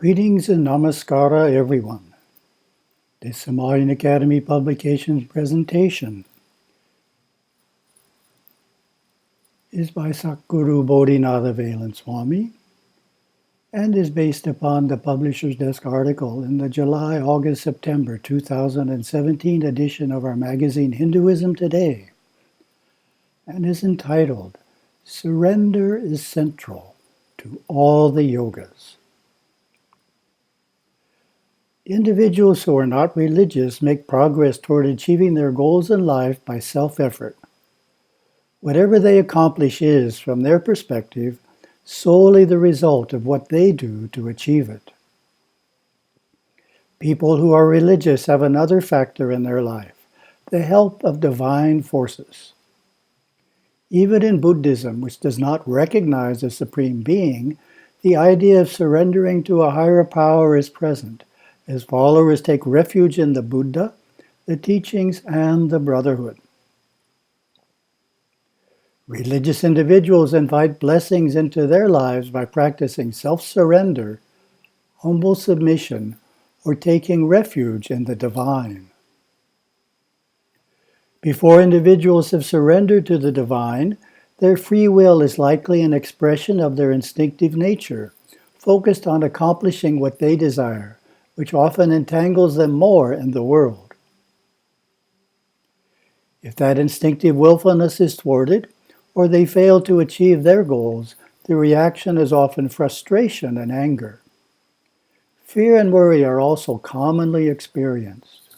Greetings and namaskara, everyone. This Himalayan Academy Publications presentation is by Satguru Bodhinatha Veylanswami and is based upon the Publisher's Desk article in the July, August, September 2017 edition of our magazine Hinduism Today, and is entitled, Surrender is Central to All the Yogas. Individuals who are not religious make progress toward achieving their goals in life by self-effort. Whatever they accomplish is, from their perspective, solely the result of what they do to achieve it. People who are religious have another factor in their life, the help of divine forces. Even in Buddhism, which does not recognize a supreme being, the idea of surrendering to a higher power is present, as followers take refuge in the Buddha, the teachings, and the brotherhood. Religious individuals invite blessings into their lives by practicing self-surrender, humble submission, or taking refuge in the divine. Before individuals have surrendered to the divine, their free will is likely an expression of their instinctive nature, focused on accomplishing what they desire, which often entangles them more in the world. If that instinctive willfulness is thwarted, or they fail to achieve their goals, the reaction is often frustration and anger. Fear and worry are also commonly experienced.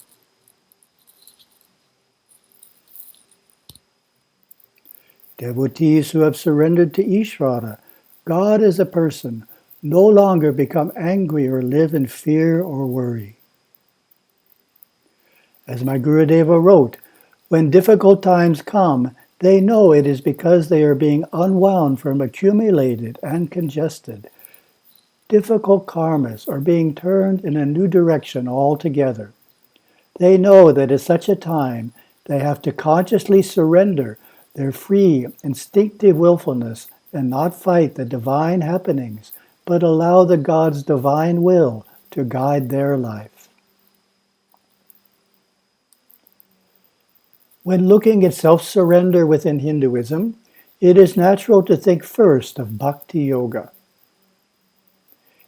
Devotees who have surrendered to Ishvara, God as a person, no longer become angry or live in fear or worry. As my Gurudeva wrote, when difficult times come, they know it is because they are being unwound from accumulated and congested. Difficult karmas are being turned in a new direction altogether. They know that at such a time, they have to consciously surrender their free, instinctive willfulness and not fight the divine happenings, but allow the God's divine will to guide their life. When looking at self-surrender within Hinduism, it is natural to think first of bhakti yoga.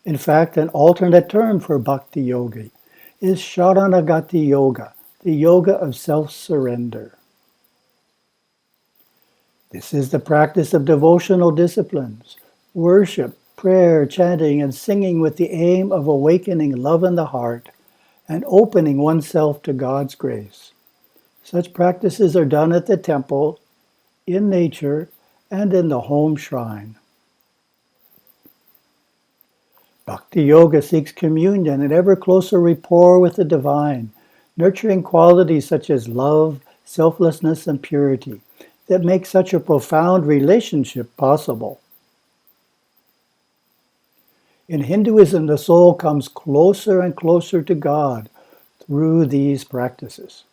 In fact, an alternate term for bhakti yoga is sharanagati yoga, the yoga of self-surrender. This is the practice of devotional disciplines, worship, prayer, chanting, and singing with the aim of awakening love in the heart and opening oneself to God's grace. Such practices are done at the temple, in nature, and in the home shrine. Bhakti Yoga seeks communion and ever closer rapport with the divine, nurturing qualities such as love, selflessness, and purity that make such a profound relationship possible. In Hinduism, the soul comes closer and closer to God through these practices.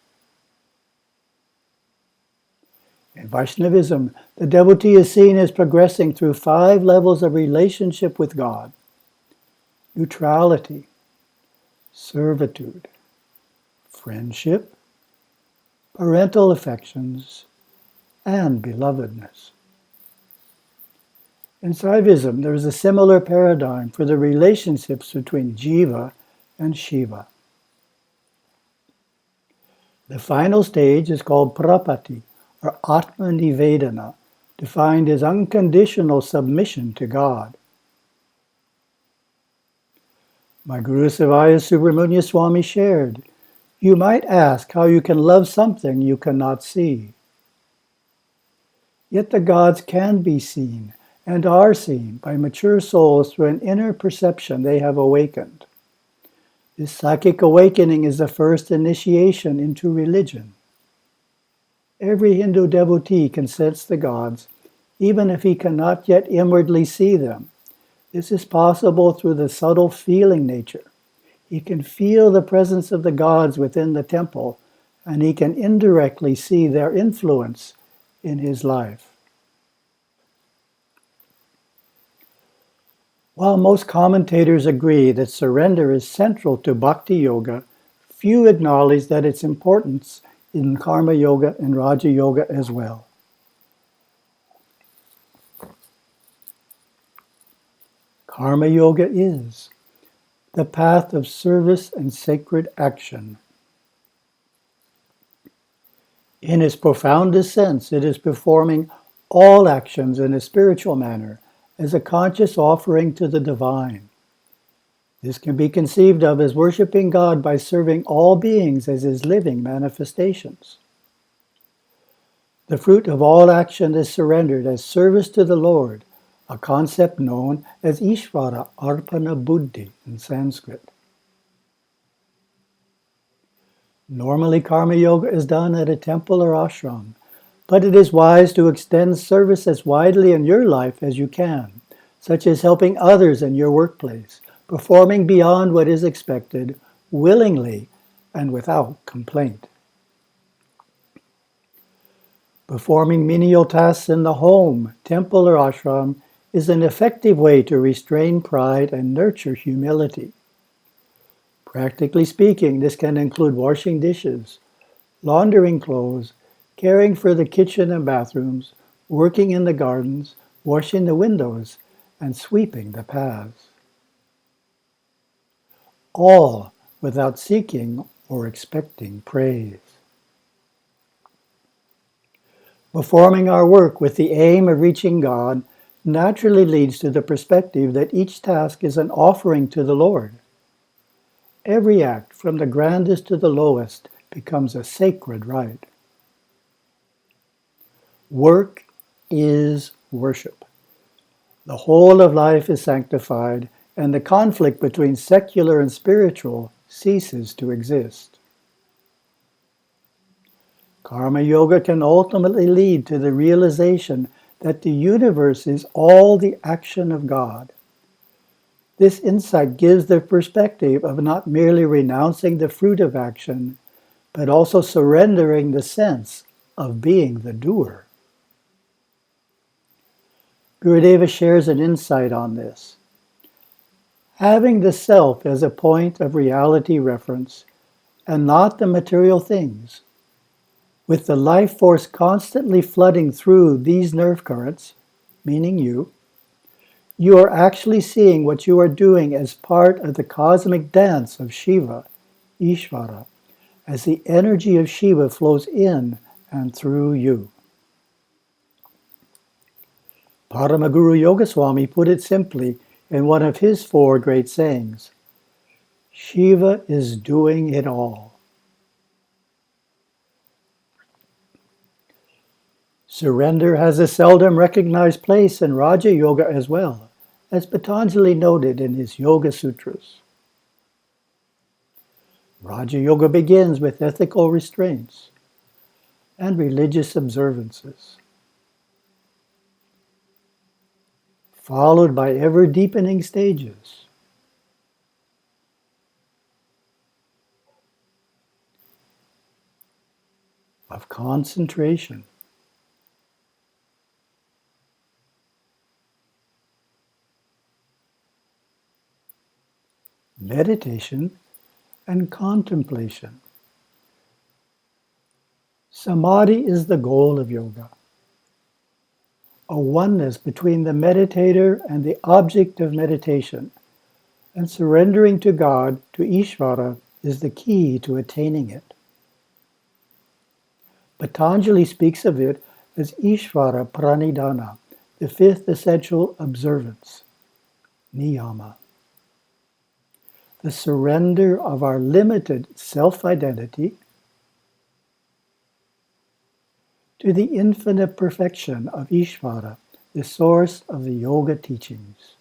In Vaishnavism, the devotee is seen as progressing through 5 levels of relationship with God: neutrality, servitude, friendship, parental affections, and belovedness. In Saivism, there is a similar paradigm for the relationships between Jiva and Shiva. The final stage is called Prapatti, or Atma Nivedana, defined as unconditional submission to God. My Guru Sivaya Subramanya Swami shared, "You might ask how you can love something you cannot see. Yet the gods can be seen and are seen by mature souls through an inner perception they have awakened. This psychic awakening is the first initiation into religion. Every Hindu devotee can sense the gods, even if he cannot yet inwardly see them. This is possible through the subtle feeling nature. He can feel the presence of the gods within the temple, and he can indirectly see their influence in his life." While most commentators agree that surrender is central to bhakti yoga, few acknowledge that its importance in karma yoga and raja yoga as well. Karma yoga is the path of service and sacred action. In its profoundest sense, it is performing all actions in a spiritual manner as a conscious offering to the divine. This can be conceived of as worshiping God by serving all beings as His living manifestations. The fruit of all action is surrendered as service to the Lord, a concept known as Ishvara Arpana Buddhi in Sanskrit. Normally, karma yoga is done at a temple or ashram, but it is wise to extend service as widely in your life as you can, such as helping others in your workplace, performing beyond what is expected, willingly and without complaint. Performing menial tasks in the home, temple, or ashram is an effective way to restrain pride and nurture humility. Practically speaking, this can include washing dishes, laundering clothes, caring for the kitchen and bathrooms, working in the gardens, washing the windows, and sweeping the paths. All without seeking or expecting praise. Performing our work with the aim of reaching God naturally leads to the perspective that each task is an offering to the Lord. Every act, from the grandest to the lowest, becomes a sacred rite. Work is worship. The whole of life is sanctified, and the conflict between secular and spiritual ceases to exist. Karma yoga can ultimately lead to the realization that the universe is all the action of God. This insight gives the perspective of not merely renouncing the fruit of action, but also surrendering the sense of being the doer. Gurudeva shares an insight on this. Having the self as a point of reality reference, and not the material things, with the life force constantly flooding through these nerve currents, meaning you are actually seeing what you are doing as part of the cosmic dance of Shiva, Ishvara, as the energy of Shiva flows in and through you. Paramaguru Yogaswami put it simply in one of his 4 great sayings, Shiva is doing it all. Surrender has a seldom recognized place in Raja Yoga as well, as Patanjali noted in his Yoga Sutras. Raja Yoga begins with ethical restraints and religious observances, followed by ever-deepening stages of concentration, meditation, and contemplation. Samadhi is the goal of yoga. A oneness between the meditator and the object of meditation, and surrendering to God, to Ishvara, is the key to attaining it. Patanjali speaks of it as Ishvara Pranidhana, the 5th essential observance, niyama. The surrender of our limited self-identity to the infinite perfection of Ishvara, the source of the yoga teachings.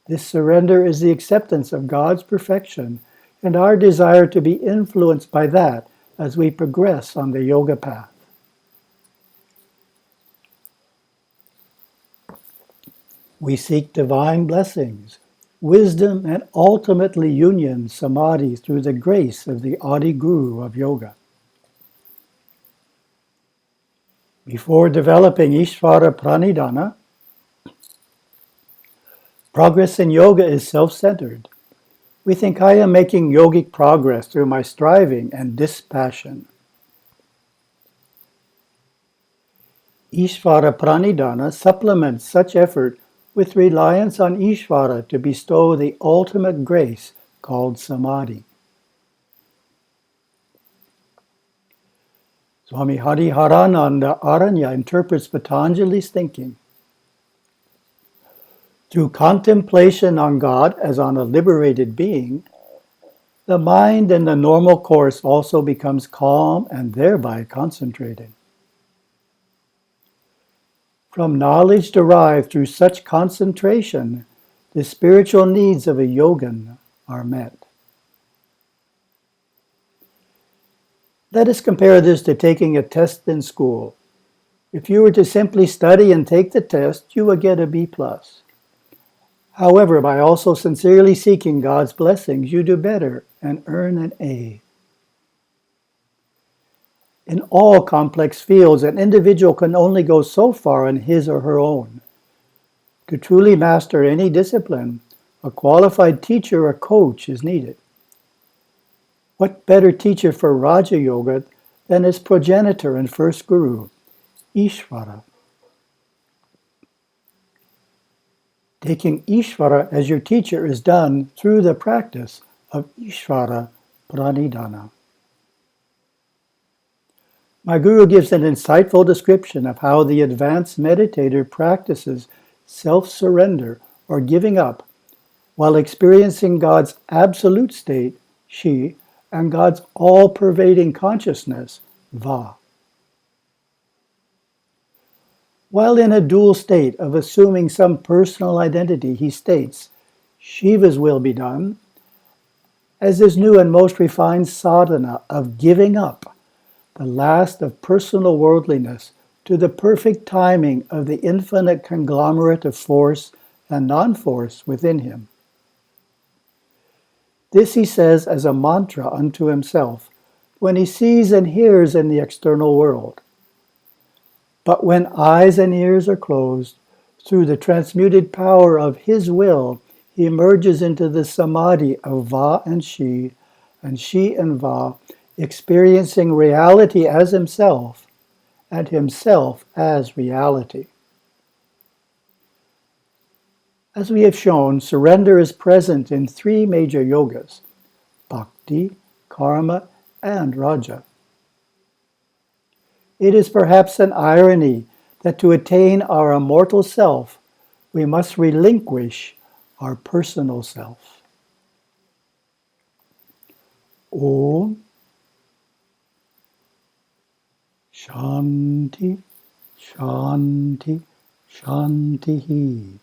This surrender is the acceptance of God's perfection and our desire to be influenced by that as we progress on the yoga path. We seek divine blessings, wisdom, and ultimately union, samadhi, through the grace of the Adi Guru of yoga. Before developing Ishvara Pranidhana, Progress in yoga is self-centered. We think I am making yogic progress through my striving and dispassion. Ishvara Pranidhana supplements such effort with reliance on Ishvara to bestow the ultimate grace called samadhi. Swami Hariharananda Aranya interprets Patanjali's thinking. Through contemplation on God as on a liberated being, the mind in the normal course also becomes calm and thereby concentrated. From knowledge derived through such concentration, the spiritual needs of a yogin are met. Let us compare this to taking a test in school. If you were to simply study and take the test, you would get a B+. However, by also sincerely seeking God's blessings, you do better and earn an A. In all complex fields, an individual can only go so far on his or her own. To truly master any discipline, a qualified teacher or coach is needed. What better teacher for Raja Yoga than his progenitor and first guru, Ishvara? Taking Ishvara as your teacher is done through the practice of Ishvara Pranidhana. My guru gives an insightful description of how the advanced meditator practices self-surrender or giving up while experiencing God's absolute state, Shi, and God's all-pervading consciousness, Va. While in a dual state of assuming some personal identity, he states, Shiva's will be done, as his new and most refined sadhana of giving up, the last of personal worldliness, to the perfect timing of the infinite conglomerate of force and non-force within him. This he says as a mantra unto himself, when he sees and hears in the external world. But when eyes and ears are closed, through the transmuted power of his will, he emerges into the samadhi of Va and Shi and Va, experiencing reality as himself and himself as reality. As we have shown, surrender is present in three major yogas, bhakti, karma, and raja. It is perhaps an irony that to attain our immortal self, we must relinquish our personal self. Om Shanti, Shanti, Shanti.